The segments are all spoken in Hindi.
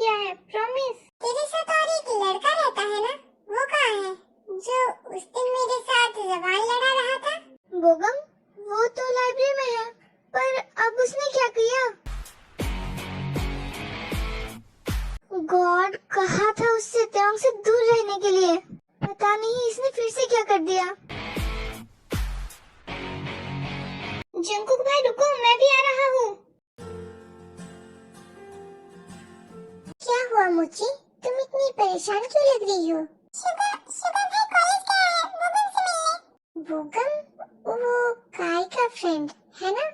किया है, प्रॉमिस। तेरे साथ और एक लड़का रहता है ना, वो कहाँ है? जो उस दिन मेरे साथ जबान लड़ा रहा था। बोगम, वो तो लाइब्रेरी में है, पर अब उसने क्या किया? गॉड, कहा था उससे त्योंग से दूर रहने के लिए। पता नहीं इसने फिर से क्या कर दिया। जंकुक भाई रुको, मैं भी आ रहा हूँ। क्या हुआ मुची? तुम इतनी परेशान क्यों लग रही हो? शुगर भाई कॉलेज गया है बोगम से मिलने। बोगम वो काय का फ्रेंड है ना?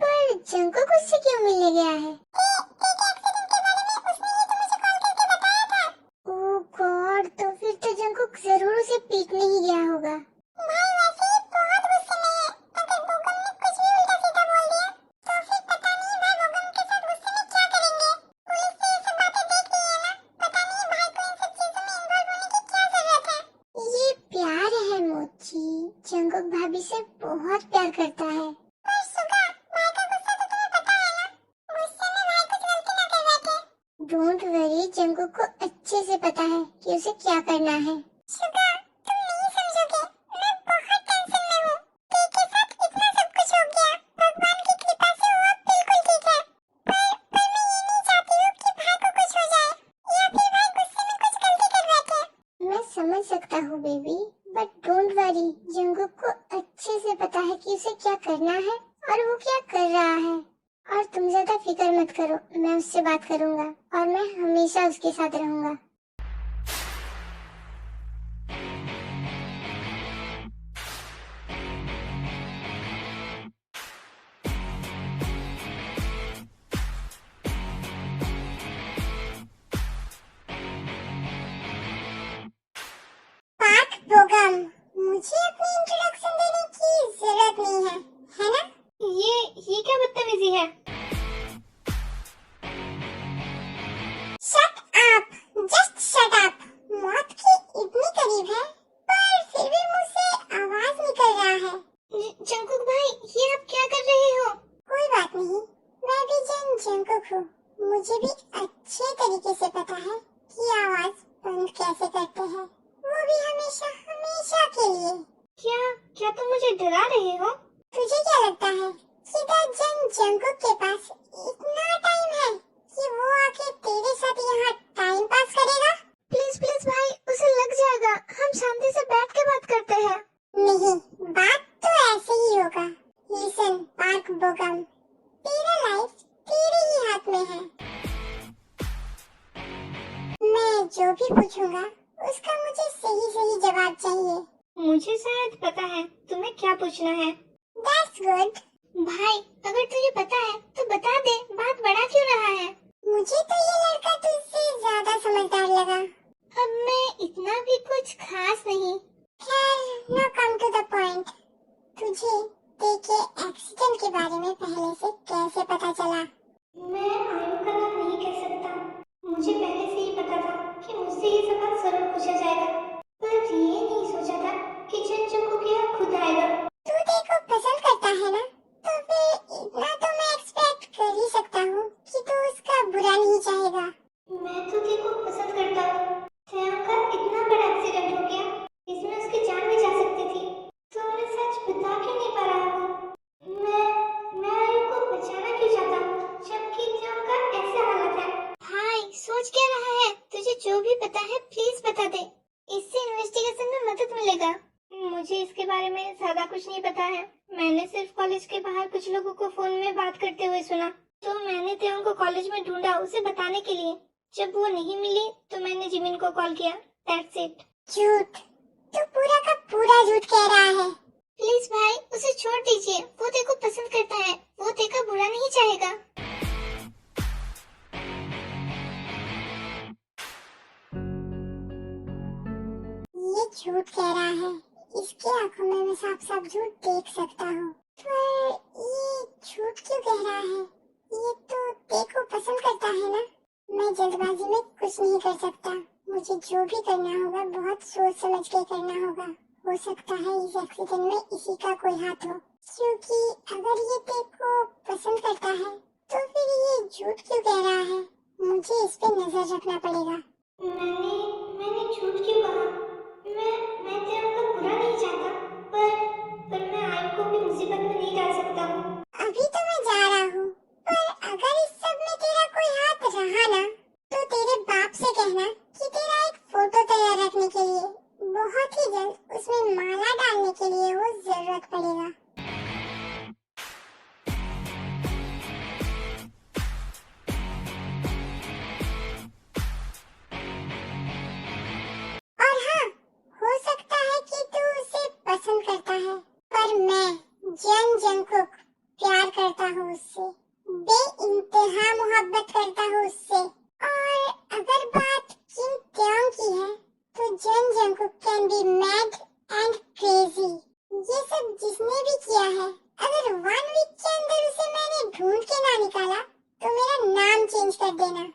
पर जंकुक उससे क्यों मिलने गया है? एक एक्सीडेंट के बारे में उसने ये तो मुझे कॉल करके बताया था। ओह गॉड, तो फिर तो जंकुक जरूर उसे पीटने ही गया होगा। भाई वैसे ही बहुत गुस्से में है। अगर बोगम ने कुछ भी उल्टा सीधा बोल दिया तो फिर पता नहीं भाई बोगम के साथ गुस्से में क्या करेंगे। पुलिस से ये सब बातें देख रही है ना, पता नहीं भाई को इन सब चीजों में इन्वॉल्व होने की क्या जरूरत है। ये प्यार है मोची, जंकुक भाभी से बहुत प्यार करता है। पर सुगा, भाई का गुस्सा तो तुम्हें पता है ना, गुस्से में भाई कुछ गलती ना कर बैठे। डोंट वरी, जंकुक को अच्छे से पता है कि उसे क्या करना है। सुगा, तुम नहीं समझोगे, मैं बहुत टेंशन में हूँ। पी के साथ इतना सब कुछ हो गया, भगवान की कृपा से वो अब बिल्कुल ठीक है। पर मैं ये नहीं चाहती हूँ कि भाई को कुछ हो जाए या फिर भाई गुस्से में कुछ गलती कर बैठे। मैं समझ सकता हूँ baby, but don't worry, Jungkook को अच्छे से पता है कि उसे क्या करना है और वो क्या कर रहा है। और तुम ज्यादा फिक्र मत करो, मैं उससे बात करूंगा और मैं हमेशा उसके साथ रहूंगा। पार्थ बोगम, मुझे अपनी इंट्रोडक्शन देने की जरूरत नहीं है ना? ये क्या बदतमीजी है? Shut up, just shut up. मौत के इतनी करीब है, पर फिर भी मुझसे आवाज निकल रहा है। जंकुक भाई, ये आप क्या कर रहे हो? कोई बात नहीं, मैं भी जंकुक हूँ। मुझे भी अच्छे तरीके से पता है कि आवाज बंद कैसे करते हैं, वो भी हमेशा हमेशा के लिए। क्या तुम मुझे डरा रहे हो? तुझे क्या लगता है कि जंकुक के पास इतना टाइम है कि वो आके तेरे साथ यहाँ टाइम पास करेगा? प्लीज प्लीज भाई, उसे लग जाएगा, हम शांति से बैठ के बात करते हैं। नहीं, बात तो ऐसे ही होगा। लिसन पार्क बोगम, तेरा लाइफ तेरे ही हाथ में है। मैं जो भी पूछूंगा उसका मुझे सही सही जवाब चाहिए। मुझे शायद पता है तुम्हें क्या पूछना है। That's good। भाई, अगर तुझे पता है तो बता दे, बात बढ़ा क्यों रहा है? मुझे तो ये लड़का तुझसे ज्यादा समझदार लगा। अब मैं इतना भी कुछ खास नहीं। खैर, now come to the point। तुझे देखे एक्सीडेंट के बारे में पहले से कैसे पता चला? मैं आयु का नाम नहीं कह सकता। मुझे पहले से ही पता था कि मुझसे ये सवाल जरूर पूछा जाएगा, पर ये नहीं सोचा था कि जंकुक यहाँ खुद आएगा। तू देखो पसंद करता है ना, तो फिर इतना तो मैं एक्सपेक्ट कर ही सकता हूँ कि तू उसका बुरा नहीं चाहेगा। मैं तो देखो पसंद करता हूँ। सैम का इतना बड़ा एक्सीडेंट हो गया, इसमें उसकी जान भी जा सकती थी, तो मैं सच बता क्यों नहीं पा रहा हूँ? मैं आयु को बचाना क्यों चाहता हूँ, जबकि सैम का ऐसा हालत है। भाई, सोच क्या रहा है? तुझे जो भी पता है प्लीज बता दे, इससे इन्वेस्टिगेशन में मदद मिलेगा। मुझे इसके बारे में ज्यादा कुछ नहीं पता है। मैंने सिर्फ कॉलेज के बाहर कुछ लोगों को फोन में बात करते हुए सुना, तो मैंने त्यों को कॉलेज में ढूंढा उसे बताने के लिए। जब वो नहीं मिली तो मैंने जिमिन को कॉल किया। That's it. झूठ, तू पूरा का पूरा झूठ कह रहा है। प्लीज भाई, उसे छोड़ दीजिए, वो देखो पसंद करता है, वो देखा बुरा नहीं चाहेगा। ये झूठ कह रहा है, इसके आंखों में मैं साफ साफ झूठ देख सकता हूँ। पर ये झूठ क्यों कह रहा है? ये तो देखो पसंद करता है ना। मैं जल्दबाजी में कुछ नहीं कर सकता, मुझे जो भी करना होगा बहुत सोच समझ के करना होगा। हो सकता है इस एक्सीडेंट में इसी का कोई हाथ हो, क्योंकि अगर ये देखो पसंद करता है तो फिर ये झूठ क्यों कह रहा है? मुझे इस पे नजर रखना पड़ेगा। मैंने झूठ क्यों कहा? मैं तेरे का बुरा नहीं चाहता, पर मैं आयु को भी मुसीबत में नहीं डाल सकता हूँ। अभी तो मैं जा रहा हूँ, पर अगर इस सब में तेरा कोई हाथ रहा ना, तो तेरे बाप से कहना कि तेरा एक फोटो तैयार रखने के लिए बहुत ही जल्द उसमें माला डालने के लिए वो जरूरत पड़ेगा। और हाँ, हो सकता है कि तू उसे पसंद करता है, पर मैं जंकुक प्यार करता हूँ उससे, बेइंतहा मोहब्बत करता हूँ उससे। और अगर बात किम त्योंग की है, तो Jungkook can be mad and crazy. ये सब जिसने भी किया है, अगर 1 वीक के अंदर उसे मैंने ढूंढ के ना निकाला, तो मेरा नाम चेंज कर देना।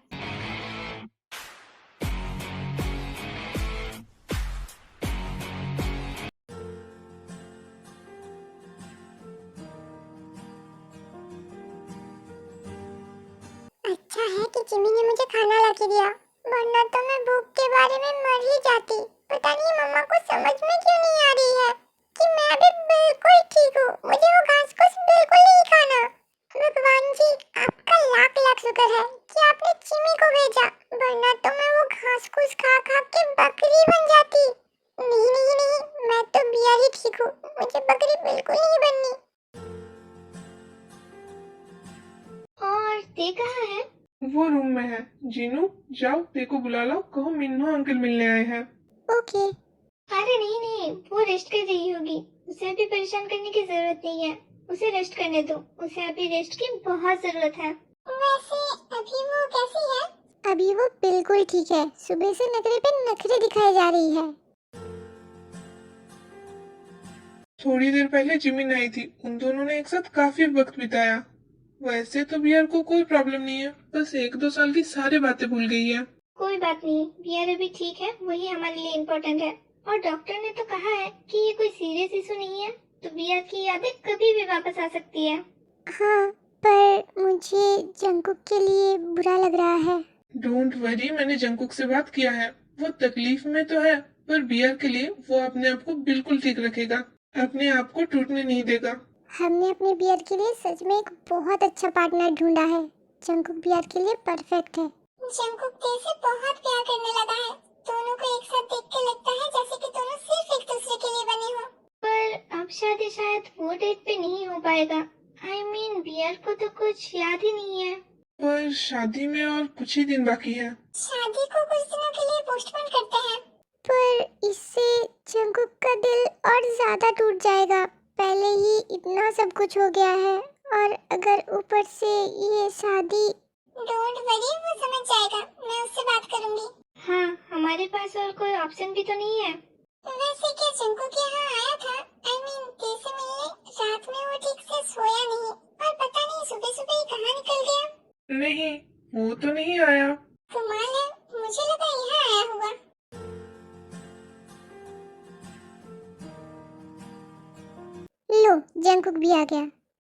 अच्छा है कि जिमी ने मुझे खाना ला के दिया, वरना तो मैं भूख के बारे में मर ही जाती। पता नहीं मम्मा को समझ में क्यों नहीं आ रही है कि मैं अभी बिल्कुल ठीक हूँ, मुझे वो घास फूस बिल्कुल नहीं खाना। भगवान जी, आपका लाख लाख शुक्र है कि आपने जिमी को भेजा, वरना तो मैं वो घास फूस खा खा के बकरी बन जाती। नहीं नहीं नहीं, मैं तो बिया ही ठीक हूँ, मुझे बकरी बिल्कुल नहीं बननी। और ते कहाँ है? वो रूम में है। जीनू, जाओ देखो बुला लो, कहो मिन्हो अंकल मिलने आए हैं। ओके। अरे नहीं नहीं, वो रेस्ट कर रही होगी, उसे अभी परेशान करने की जरूरत नहीं है। उसे रेस्ट करने दो, उसे अभी रेस्ट की बहुत जरूरत है। वैसे अभी वो कैसी है? अभी वो बिल्कुल ठीक है, सुबह से नखरे पे नखरे दिखाई जा रही है। थोड़ी देर पहले जिमिन आई थी, उन दोनों ने एक साथ काफी वक्त बिताया। वैसे तो बियर को कोई प्रॉब्लम नहीं है, बस 1-2 साल की सारी बातें भूल गई है। कोई बात नहीं, बियर अभी ठीक है, वही हमारे लिए इम्पोर्टेंट है। और डॉक्टर ने तो कहा है कि ये कोई सीरियस इशू नहीं है, तो बियर की यादें कभी भी वापस आ सकती है। हाँ, पर मुझे जंकुक के लिए बुरा लग रहा है। डोंट वरी, मैंने जंकुक से बात किया है। वो तकलीफ में तो है, पर बियर के लिए वो अपने आप को बिल्कुल ठीक रखेगा, अपने आप को टूटने नहीं देगा। हमने अपने बियर के लिए सच में एक बहुत अच्छा पार्टनर ढूंढा है। जंकुक बियर के लिए परफेक्ट है। जंकुक तेरे से बहुत प्यार करने लगा है। दोनों को एक साथ देख के लगता है जैसे कि दोनों सिर्फ एक दूसरे के लिए बने हो। पर अब शायद वो डेट पे नहीं हो पाएगा। I mean, बियर को तो कुछ याद ही नहीं है। पर शादी में और कुछ ही दिन बाकी है। शादी को कुछ दिनों के लिए पोस्टपोन करते हैं, पर इससे जंकुक का दिल और ज्यादा टूट जाएगा। पहले ही इतना सब कुछ हो गया है, और अगर ऊपर से ये शादी। डोंट वरी, वो समझ जाएगा, मैं उससे बात करूंगी। हाँ, हमारे पास और कोई ऑप्शन भी तो नहीं है। वैसे क्या जंकुक यहाँ आया था? I mean, जैसे मिलने रात में वो ठीक से सोया नहीं, और पता नहीं सुबह सुबह ही कहाँ निकल गया। नहीं, वो तो नहीं आया। कमाल है, मुझे लगा यहाँ आया होगा। लो, जंकुक भी आ गया।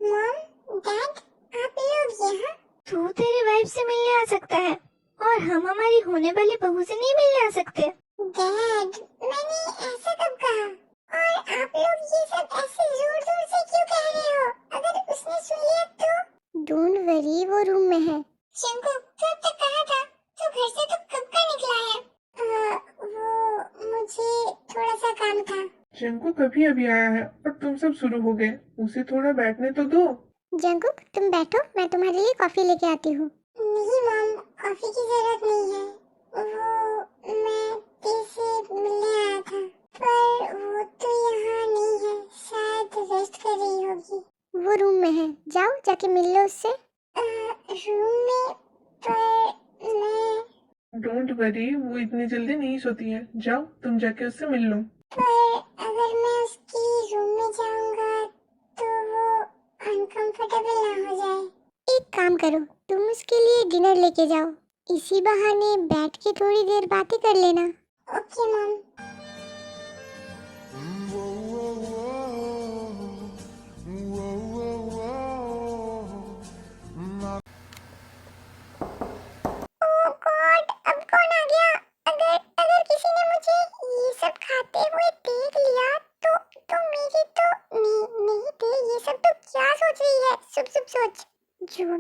मॉम, डैड, आप लोग यहाँ? तू तेरे वाइफ से मिलने आ सकता है, और हम हमारी होने वाली बहू से नहीं मिलने आ सकते। डैड, मैंने ऐसा कब कहा? और आप लोग ये सब ऐसे जोर-जोर से क्यों कह रहे हो? अगर उसने सुन लिया तो? डोंट वरी, वो रूम में है। जंकुक, तू अब तक कहाँ था? तू घर से तो कब का निकला है? वो मुझे थोड़ा सा काम था। जंकुक अभी अभी आया है और तुम सब शुरू हो गए। उसे थोड़ा बैठने तो दो। जंकुक, तुम बैठो, मैं तुम्हारे लिए कॉफी लेके आती हूँ। नहीं मॉम, कॉफी की जरूरत नहीं है। वो मैं तेरे से मिलने आया था, पर वो तो यहाँ नहीं है, शायद रेस्ट कर रही होगी। वो रूम में है, जाओ जाके मिल लो उससे। रूम में? पर मैं। डोंट वरी, वो इतनी जल्दी नहीं सोती है। जाओ तुम जाके उससे मिल लो। पर अगर मैं उसकी रूम में जाऊंगा तो वो अनकंफर्टेबल ना हो जाए। एक काम करो, तुम उसके लिए डिनर लेके जाओ, इसी बहाने बैठ के थोड़ी देर बातें कर लेना। Okay mom.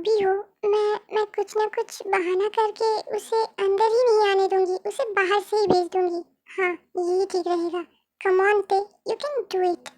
भी हो, मैं कुछ ना कुछ बहाना करके उसे अंदर ही नहीं आने दूंगी, उसे बाहर से ही भेज दूंगी। हाँ, यही ठीक रहेगा। कम ऑन ते, यू कैन डू इट।